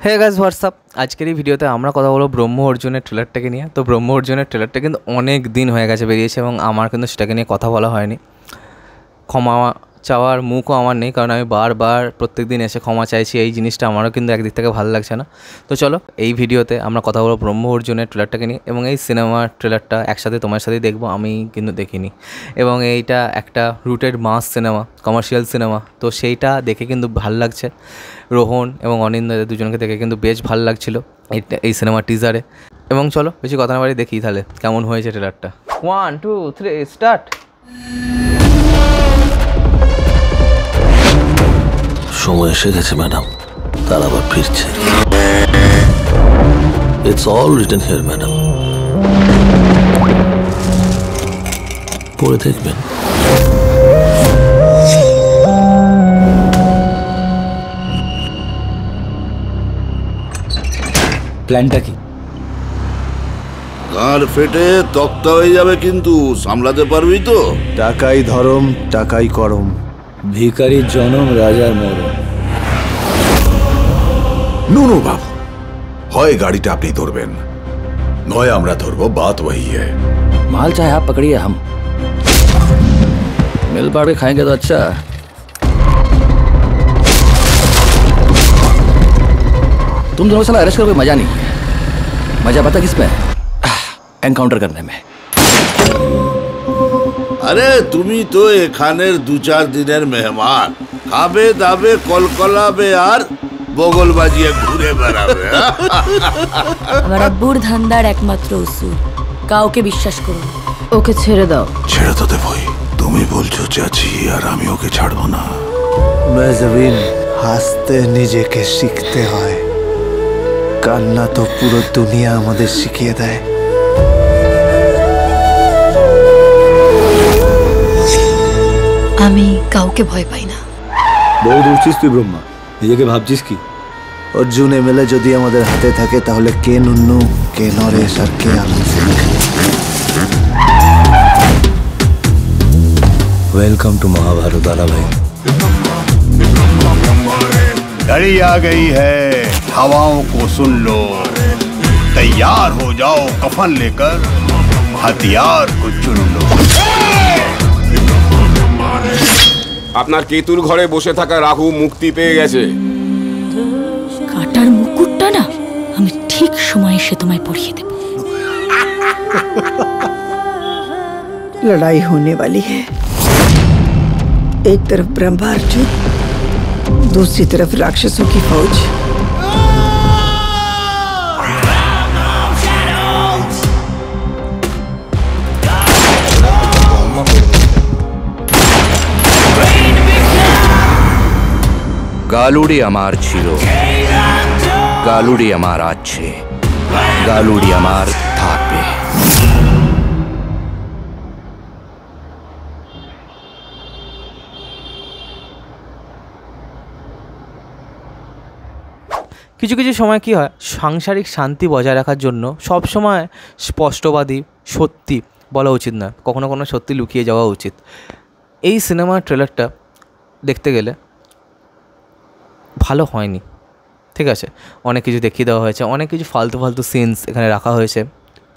Hey guys WhatsApp, আজকের এই ভিডিওতে আমরা কথা বলবো ব্রহ্ম অর্জুনের ট্রেলারটাকে নিয়ে। তো ব্রহ্ম অর্জুনের ট্রেলারটা কিন্তু অনেক দিন হয়ে গেছে বেরিয়েছে এবং আমার কিন্তু সেটাকে নিয়ে কথা বলা হয়নি। ক্ষমা চাওয়ার মুখও আমার নেই, কারণ আমি বারবার প্রত্যেক দিন এসে ক্ষমা চাইছি। এই জিনিসটা আমারও কিন্তু একদিক থেকে ভালো লাগছে না। তো চলো এই ভিডিওতে আমরা কথা বলবো ব্রহ্ম অর্জুনের ট্রেলারটাকে নিয়ে এবং এই সিনেমার ট্রেলারটা একসাথে তোমার সাথেই দেখবো। আমি কিন্তু দেখিনি এবং এইটা একটা রুটেড মাস সিনেমা, কমার্শিয়াল সিনেমা। তো সেইটা দেখে কিন্তু ভাল লাগছে। রোহন এবং অনিন্দ দুজনকে দেখে কিন্তু বেশ ভালো লাগছিলো এই সিনেমার টিজারে। এবং চলো বেশি কথা না বাড়ি দেখি তাহলে কেমন হয়েছে ট্রেলারটা। 1 2 3 স্টার্ট। সময় এসে গেছে ম্যাডাম, তার আবার ফিরছে। It's all written here madam, পড়ে দেখবেন। প্ল্যানটা কি? গাঁড় ফেটে তক্তা হয়ে যাবে, কিন্তু সামলাতে পারবি তো? টাকাই ধরম, টাকাই করম। ভিখারির জনম, রাজার মরণ। নুনু বাবু, হয় গাড়িটা আপনি ধরবেন, নয় আমরা ধরবো। बात वही है। माल चाहे आप पकड़िए, हम मिल बांट के खाएंगे तो अच्छा। तुम दोनों साला अरेस्ट करो, कोई मजा नहीं है। मजा पता किसमें? एनकाउंटर करने में। আরে তুমি তো এখানের 2-4 দিনের মেহমান, খাবে দাবে কলকলাবে আর বগল বাজিয়ে ঘুরে বেড়াবে। আমার আব্বুর ধান্দার একমাত্র উসুল, কাউকে বিশ্বাস করুন। ওকে ছেড়ে দাও। ছেড়ে তো দেবই, তুমি বলছো চাচি, আর আমি ওকে ছাড়বো না। মেজবিন, হাসতে নিজেকে শিখতে হয়, কান্না তো পুরো দুনিয়া আমাদের শিখিয়ে দেয়। আমি কাউকে ভয় পাই না। বহুত উঠছিস তুই ব্রহ্মা, নিজেকে ভাবছিস কি? অর্জুন এমএলএ যদি আমাদের হাতে থাকে, তাহলে কে নুন্নু, কে নরেশ আর কে আনন্দ। वेलकम टू महाभारत दादा भाई। घड़ी आ गई है, हवाओं को सुन लो, तैयार हो जाओ कफन लेकर, हथियार को चुन लो। আপনার কেতুর ঘরে বসে থাকা রাহু মুক্তি পেয়ে গেছে। কাটার মুকুটটা না, আমি ঠিক সময়ে এসে তোমায় পরিয়ে দেব। लड़ाई होने वाली है। एक तरफ ब्रह्मा अर्जुन, दूसरी तरफ राक्षसों की फौज। গালুড়ি আমার ছিল, গালুড়ি আমার আছে, গালুড়ি আমার থাকবে। কিছু কিছু সময় কী হয়, সাংসারিক শান্তি বজায় রাখার জন্য সব সময় স্পষ্টবাদী সত্যি বলা উচিত নয়, কখনো কোনো সত্যি লুকিয়ে যাওয়া উচিত। এই সিনেমার ট্রেলারটা দেখতে গেলে ভালো হয়নি, ঠিক আছে। অনেক কিছু দেখিয়ে দেওয়া হয়েছে, অনেক কিছু ফালতু ফালতু সিনস এখানে রাখা হয়েছে।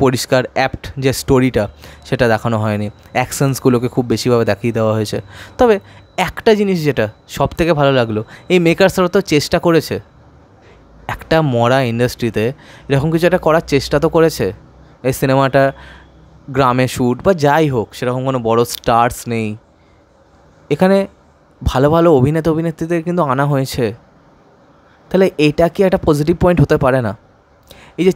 পরিষ্কার অ্যাপ্ট যে স্টোরিটা সেটা দেখানো হয়নি। অ্যাকশনসগুলোকে খুব বেশিভাবে দেখিয়ে দেওয়া হয়েছে। তবে একটা জিনিস যেটা সব থেকে ভালো লাগলো, এই মেকার্সরা তো চেষ্টা করেছে, একটা মরা ইন্ডাস্ট্রিতে এরকম কিছু একটা করার চেষ্টা তো করেছে। এই সিনেমাটা গ্রামে শ্যুট বা যাই হোক, সেরকম কোনো বড় স্টার্স নেই এখানে, ভালো ভালো অভিনেত্রীদের কিন্তু আনা হয়েছে। তাহলে এটা কি একটা পজিটিভ পয়েন্ট হতে পারে না? এই যে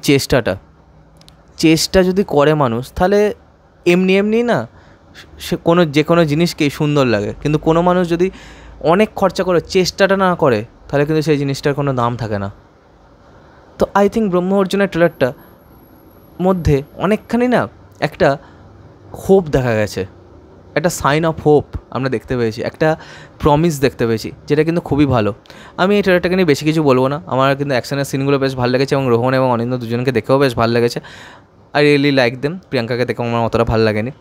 চেষ্টা যদি করে মানুষ, তাহলে এমনি না সে যে কোনো জিনিসকেই সুন্দর লাগে। কিন্তু কোনো মানুষ যদি অনেক খরচা করে চেষ্টাটা না করে, তাহলে কিন্তু সেই জিনিসটার কোনো দাম থাকে না। তো আই থিঙ্ক ব্রহ্ম অর্জুনের ট্রেলারটা মধ্যে অনেকখানি না একটা হোপ দেখা গেছে, একটা সাইন অফ হোপ আমরা দেখতে পেয়েছি, একটা প্রমিস দেখতে পেয়েছি, যেটা কিন্তু খুবই ভালো। আমি এই ট্রেলারটাকে নিয়ে বেশি কিছু বলবো না। আমার কিন্তু অ্যাকশনের সিনগুলো বেশ ভালো লেগেছে এবং রোহন এবং অনিন্দ দুজনকে দেখেও বেশ ভালো লেগেছে। I really like them. প্রিয়াঙ্কাকে দেখে আমার অতটা ভালো লাগেনি।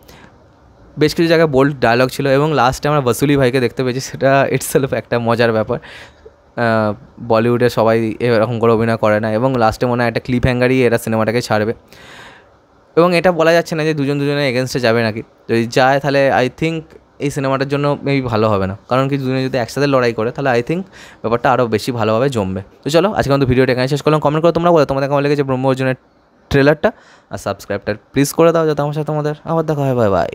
বেশ কিছু জায়গায় বোল্ড ডায়লগ ছিল এবং লাস্টে আমরা বসুলি ভাইকে দেখতে পেয়েছি, সেটা ইটসেলফ একটা মজার ব্যাপার। বলিউডে সবাই এরকম করে অভিনয় করে না, এবং লাস্টে মনে হয় একটা ক্লিপ হ্যাঙ্গারই এরা সিনেমাটাকে ছাড়বে। এবং এটা বলা যাচ্ছে না যে দুজনের এগেনস্টে যাবে নাকি, যদি যায় তাহলে আই থিঙ্ক এই সিনেমাটার জন্য মেবি ভালো হবে না, কারণ কি দুজনে যদি একসাথে লড়াই করে তাহলে আই থিঙ্ক ব্যাপারটা আরও বেশি ভালোভাবে জমবে। তো চলো আজকে আমাদের ভিডিওটা এখানে শেষ করলাম। কমেন্ট করে তোমরা বলো তোমাদের কেমন লেগেছে ব্রহ্ম অর্জুনের ট্রেলারটা, আর সাবস্ক্রাইবটা প্লিজ করে দাও যাতে আমার সাথে তোমাদের আবার দেখা হয়। Bye bye.